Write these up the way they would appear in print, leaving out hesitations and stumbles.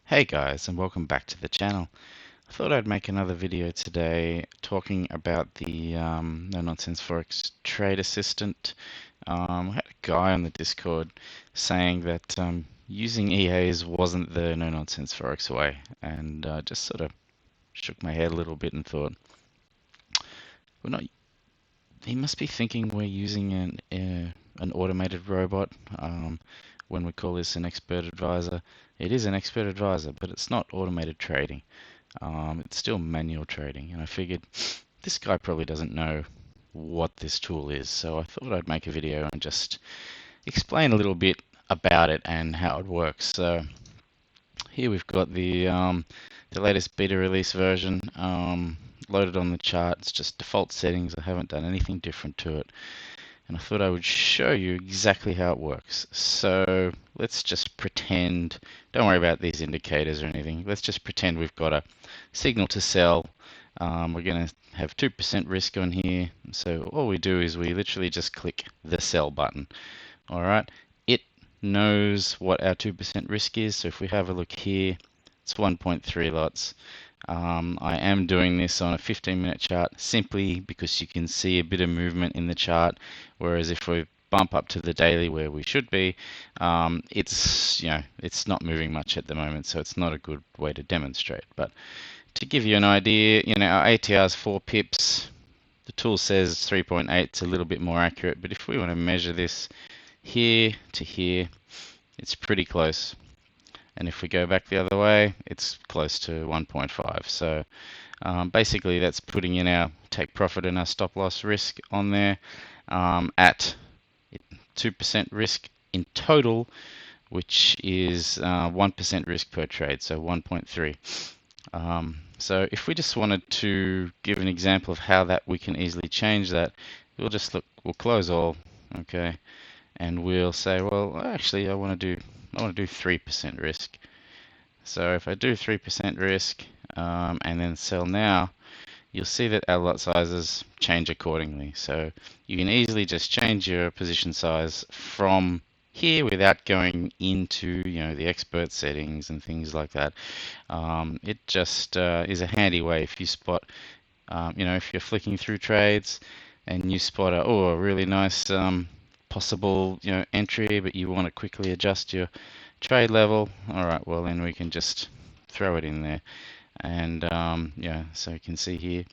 Hey guys, and welcome back to the channel. I thought I'd make another video today talking about the No Nonsense Forex Trade Assistant. I had a guy on the Discord saying that using EAs wasn't the No Nonsense Forex way, and just sort of shook my head a little bit and thought, we're not. He must be thinking we're using an automated robot when we call this an expert advisor. It is an expert advisor, but it's not automated trading. It's still manual trading, and I figured this guy probably doesn't know what this tool is, so I thought I'd make a video and just explain a little bit about it and how it works. So here we've got the latest beta release version loaded on the chart. It's just default settings. I haven't done anything different to it, and I thought I would show you exactly how it works. So let's just pretend, don't worry about these indicators or anything. Let's just pretend we've got a signal to sell. We're going to have 2% risk on here. So all we do is we literally just click the sell button. All right. It knows what our 2% risk is. So if we have a look here, it's 1.3 lots. I am doing this on a 15-minute chart simply because you can see a bit of movement in the chart, whereas if we bump up to the daily where we should be, it's not moving much at the moment, so it's not a good way to demonstrate. But to give you an idea, our ATR is 4 pips. The tool says 3.8. It's a little bit more accurate, but if we want to measure this here to here, it's pretty close. And if we go back the other way, it's close to 1.5. So basically that's putting in our take profit and our stop loss risk on there at 2% risk in total, which is 1% risk per trade, so 1.3. So if we just wanted to give an example of how that we can easily change that, we'll close all, okay, and we'll say, well, actually I want to do 3% risk. So if I do 3% risk and then sell now, you'll see that our lot sizes change accordingly. So you can easily just change your position size from here without going into the expert settings and things like that. It just is a handy way if you spot, if you're flicking through trades and you spot a really nice possible entry, but you want to quickly adjust your trade level. All right, well then we can just throw it in there, and so you can see here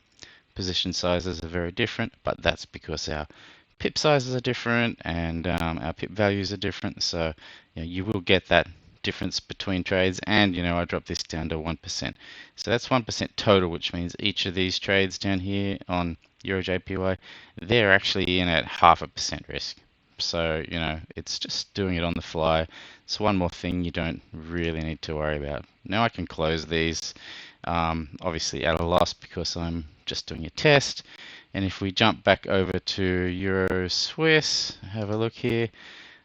position sizes are very different, but that's because our pip sizes are different and our pip values are different. So you will get that difference between trades, and I dropped this down to 1%. So that's 1% total, which means each of these trades down here on Euro JPY, they're actually in at 0.5% risk. So it's just doing it on the fly. It's one more thing you don't really need to worry about. Now I can close these, obviously at a loss because I'm just doing a test. And if we jump back over to Euro Swiss, have a look here.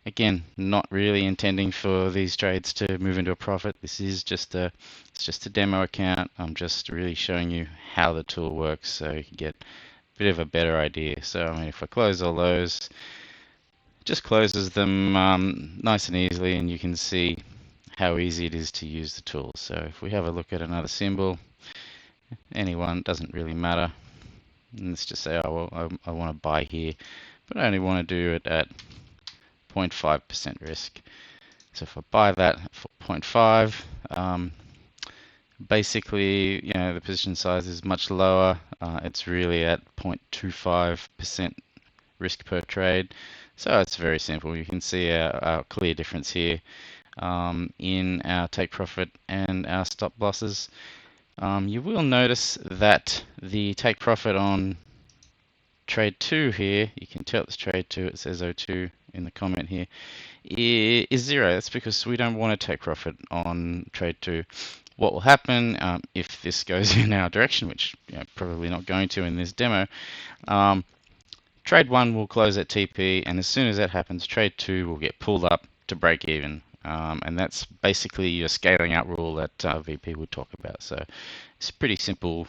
Again, not really intending for these trades to move into a profit. This is just a demo account. I'm just really showing you how the tool works so you can get a bit of a better idea. So I mean, if I close all those, it just closes them nice and easily, and you can see how easy it is to use the tool. So if we have a look at another symbol, anyone, doesn't really matter. And let's just say, oh, well, I want to buy here, but I only want to do it at 0.5% risk. So if I buy that for 0.5, basically, the position size is much lower. It's really at 0.25% risk per trade. So it's very simple. You can see our clear difference here in our take profit and our stop losses. You will notice that the take profit on trade 2 here, you can tell it's trade 2, it says 02 in the comment here, is 0. That's because we don't want to take profit on trade 2. What will happen if this goes in our direction, which probably not going to in this demo, trade 1 will close at TP, and as soon as that happens, trade 2 will get pulled up to break even. And that's basically your scaling out rule that VP would talk about. So it's a pretty simple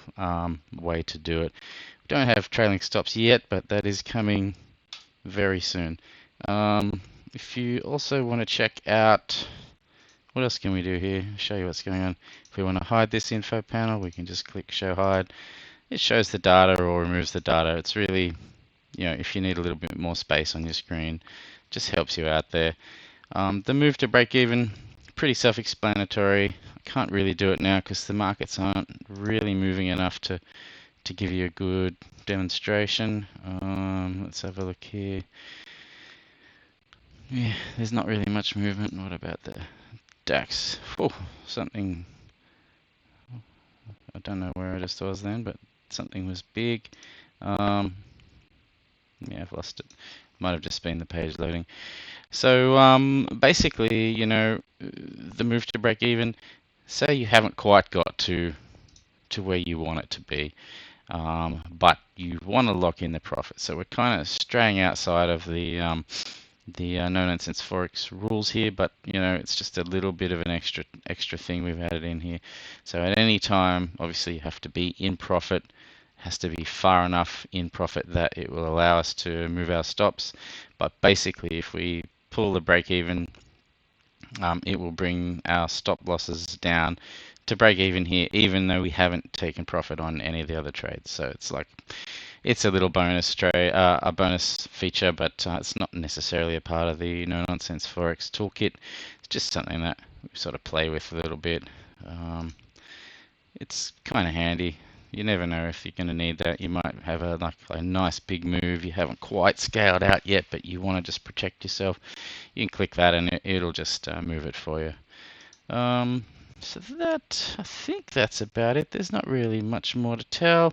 way to do it. We don't have trailing stops yet, but that is coming very soon. If you also want to check out What else can we do here? Show you what's going on. If we want to hide this info panel, we can just click show hide. It shows the data or removes the data. It's really, if you need a little bit more space on your screen, just helps you out there. The move to break even, pretty self-explanatory. I can't really do it now because the markets aren't really moving enough to give you a good demonstration. Let's have a look here. Yeah, there's not really much movement. What about the DAX? Oh, something, I don't know where I just was then, but something was big. Yeah, I've lost it. Might have just been the page loading. So basically, the move to break even, say you haven't quite got to where you want it to be, but you want to lock in the profit. So we're kind of straying outside of the No Nonsense Forex rules here, but it's just a little bit of an extra thing we've added in here. So at any time, obviously you have to be in profit, has to be far enough in profit that it will allow us to move our stops. But basically, if we pull the break even, it will bring our stop losses down to break even here, even though we haven't taken profit on any of the other trades. So it's a little bonus trade, a bonus feature, but it's not necessarily a part of the No Nonsense Forex toolkit. It's just something that we sort of play with a little bit. It's kind of handy. You never know if you're going to need that. You might have a nice big move you haven't quite scaled out yet, but you want to just protect yourself. You can click that and it'll just move it for you. So I think that's about it. There's not really much more to tell.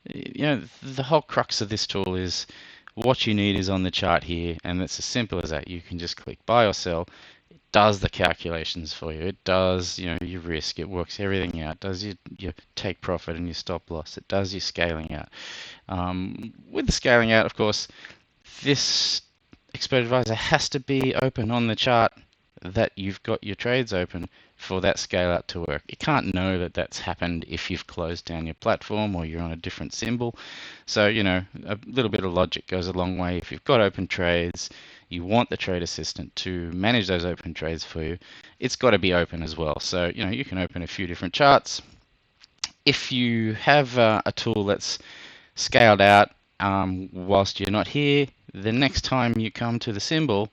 The whole crux of this tool is what you need is on the chart here, and it's as simple as that. You can just click buy or sell. It does the calculations for you. It does, your risk. It works everything out. It does your take profit and your stop loss. It does your scaling out. With the scaling out, of course, this expert advisor has to be open on the chart that you've got your trades open for that scale out to work. You can't know that that's happened if you've closed down your platform or you're on a different symbol. So, a little bit of logic goes a long way. If you've got open trades, you want the trade assistant to manage those open trades for you, it's got to be open as well. So, you can open a few different charts. If you have a tool that's scaled out whilst you're not here, the next time you come to the symbol,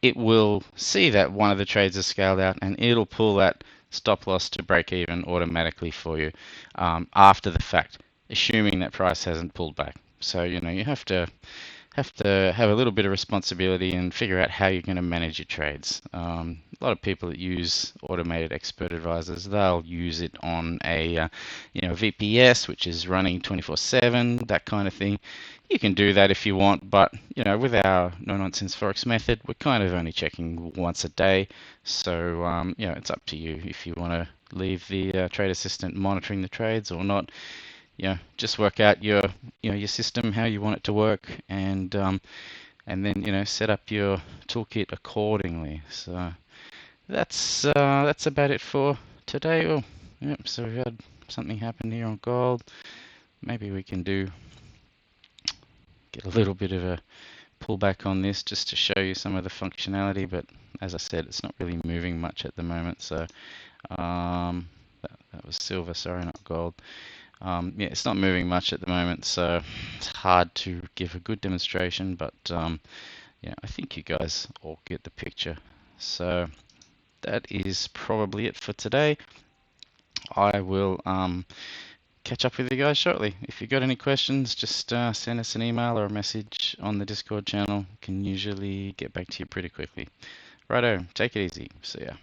it will see that one of the trades is scaled out and it'll pull that stop loss to break even automatically for you after the fact, assuming that price hasn't pulled back. So you have to have a little bit of responsibility and figure out how you're going to manage your trades. A lot of people that use automated expert advisors, they'll use it on a VPS, which is running 24/7, that kind of thing. You can do that if you want, but with our No Nonsense Forex method, we're kind of only checking once a day. So it's up to you if you want to leave the trade assistant monitoring the trades or not. Just work out your system, how you want it to work, and then set up your toolkit accordingly. So that's about it for today. Oh, yep. So we've had something happen here on gold. Maybe we can get a little bit of a pullback on this just to show you some of the functionality. But as I said, it's not really moving much at the moment. So that was silver. Sorry, not gold. Yeah, it's not moving much at the moment, so it's hard to give a good demonstration, but yeah, I think you guys all get the picture. So that is probably it for today. I will catch up with you guys shortly. If you've got any questions, just send us an email or a message on the Discord channel. Can usually get back to you pretty quickly. Righto, take it easy. See ya.